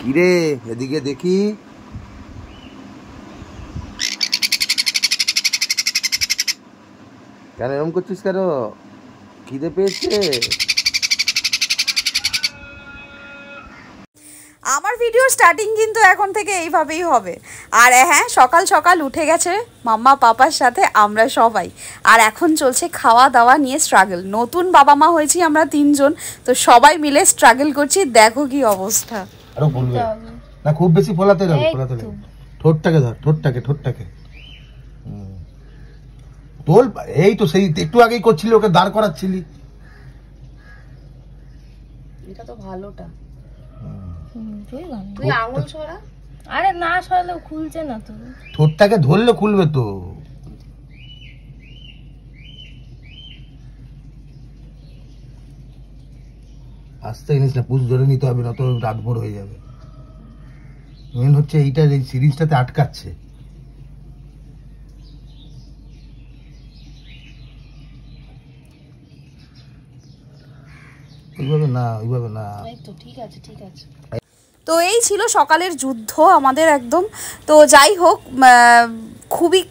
কিরে এদিকে দেখি। কেন এরকম করছিস কেন? খিদে পেয়েছে? আমার ভিডিও স্টার্টিং কিন্তু এখন থেকে এইভাবেই হবে। আর হ্যাঁ, সকাল সকাল উঠে গেছে মাম্মা পাপার সাথে আমরা সবাই, আর এখন চলছে খাওয়া দাওয়া নিয়ে স্ট্রাগল। নতুন বাবা মা হয়েছি আমরা 3 জন, তো সবাই মিলে স্ট্রাগল করছি। দেখো কি অবস্থা। আরো বলবে না, খুব বেশি ফোলাতে যাবে, ফোলাতে যাবে। ঠোঁটটাকে ধর, ঠোঁটটাকে তোল। এই তো সেই একটু আগেই করছিলি, ওকে দাঁড় করাচ্ছিলি। এটা তো ভালোটা। তুই আঙুল ছড়া। আরে না ছড়ালেও খুলছে না তো। ঠোঁটটাকে ধরলে খুলবে তো। আস্তে জিনিস না, পুষ ধরে নিতে হবে, না তো রাত ভোর হয়ে যাবে। মেন হচ্ছে এইটা, এই সিরিজটাতে আটকাচ্ছে। ওইভাবে না। ঠিক আছে। তো এই ছিল সকালের যুদ্ধ আমাদের একদম। তো যাই হোক, খুবই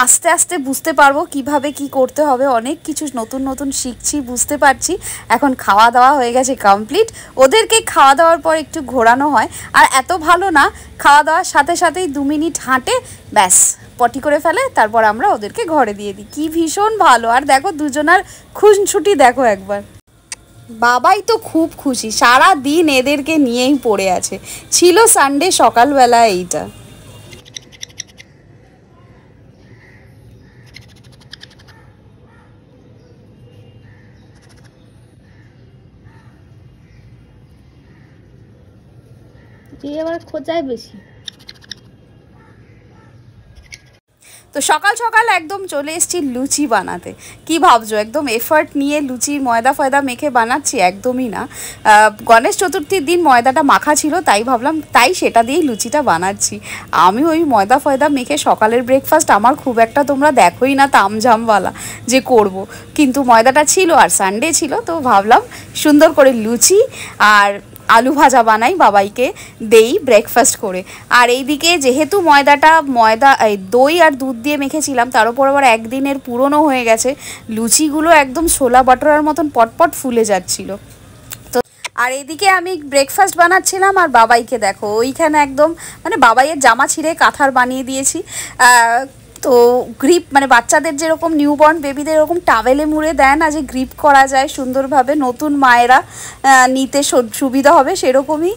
আস্তে আস্তে বুঝতে পারবো কিভাবে কি করতে হবে। অনেক কিছু নতুন শিখছি, বুঝতে পারছি। এখন খাওয়া দাওয়া হয়ে গেছে কমপ্লিট। ওদেরকে খাওয়া দাওয়ার পর একটু ঘোরানো হয়, আর এত ভালো না, খাওয়া দাওয়ার সাথে সাথেই 2 মিনিট হাঁটে, ব্যাস পটি করে ফেলে, তারপর আমরা ওদেরকে ঘরে দিয়ে দিই। কি ভীষণ ভালো। আর দেখো দুজনার খুনছুটি দেখো একবার। বাবাই তো খুব খুশি, সারা দিন এদেরকে নিয়েই পড়ে আছে। ছিল সানডে সকালবেলা এইটা। তুই এবার খোঁজায় বেশি। তো সকাল সকাল একদম চলে এসেছি লুচি বানাতে। কি ভাবছো একদম এফার্ট নিয়ে লুচির ময়দা ফয়দা মেখে বানাচ্ছি? একদমই না। গণেশ চতুর্থীর দিন ময়দাটা মাখা ছিল, তাই ভাবলাম তাই সেটা দিয়েই লুচিটা বানাচ্ছি। আমি ওই ময়দা ফয়দা মেখে সকালের ব্রেকফাস্ট আমার খুব একটা তোমরা দেখোই না তামঝামওয়ালা যে করব, কিন্তু ময়দাটা ছিল আর সানডে ছিল, তো ভাবলাম সুন্দর করে লুচি আর আলু ভাজা বানাই, বাবাইকে দেই ব্রেকফাস্ট করে। আর এইদিকে যেহেতু দই আর দুধ দিয়ে মেখেছিলাম, তার উপর আবার একদিনের পুরনো হয়ে গেছে, লুচিগুলো একদম ছোলা বাটারার মতন পটপট ফুলে যাচ্ছিল। তো আর এইদিকে আমি ব্রেকফাস্ট বানাচ্ছিলাম, আর বাবাইকে দেখো ওইখানে একদম মানে বাবাইয়ের জামা ছিঁড়ে কাঁথার বানিয়ে দিয়েছি। তো গ্রিপ মানে বাচ্চাদের যেরকম নিউবর্ন বেবিদের এরকম টাওয়েলে মুড়ে দেয় না, যে গ্রিপ করা যায় সুন্দরভাবে, নতুন মায়েরা নিতে সুবিধা হবে, সেরকমই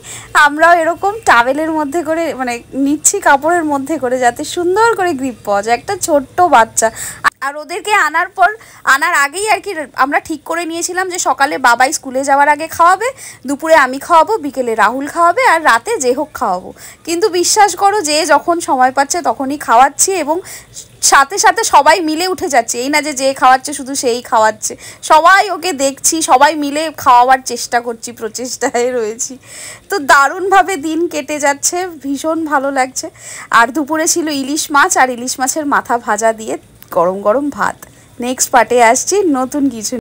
আমরাও এরকম টাওয়েলের মধ্যে করে মানে নিচ্ছি, কাপড়ের মধ্যে করে, যাতে সুন্দর করে গ্রিপ পাওয়া যায়। একটা ছোট্ট বাচ্চা। আর ওদেরকে আনার আগেই আর কি আমরা ঠিক করে নিয়েছিলাম যে সকালে বাবাই স্কুলে যাওয়ার আগে খাওয়াবে, দুপুরে আমি খাওয়াবো, বিকেলে রাহুল খাওয়াবে, আর রাতে যে হোক খাওয়াবো। কিন্তু বিশ্বাস করো, যে যখন সময় পাচ্ছে তখনই খাওয়াচ্ছি, এবং সাথে সাথে সবাই মিলে উঠে যাচ্ছে। এই না যে খাওয়াচ্ছে শুধু সেই খাওয়াচ্ছে, সবাই ওকে দেখছি, সবাই মিলে খাওয়াবার চেষ্টা করছি, প্রচেষ্টায় রয়েছি। তো দারুণভাবে দিন কেটে যাচ্ছে, ভীষণ ভালো লাগছে। আর দুপুরে ছিল ইলিশ মাছ, আর ইলিশ মাছের মাথা ভাজা দিয়ে গরম গরম ভাত। নেক্সট পার্টে আসছি নতুন কিছু।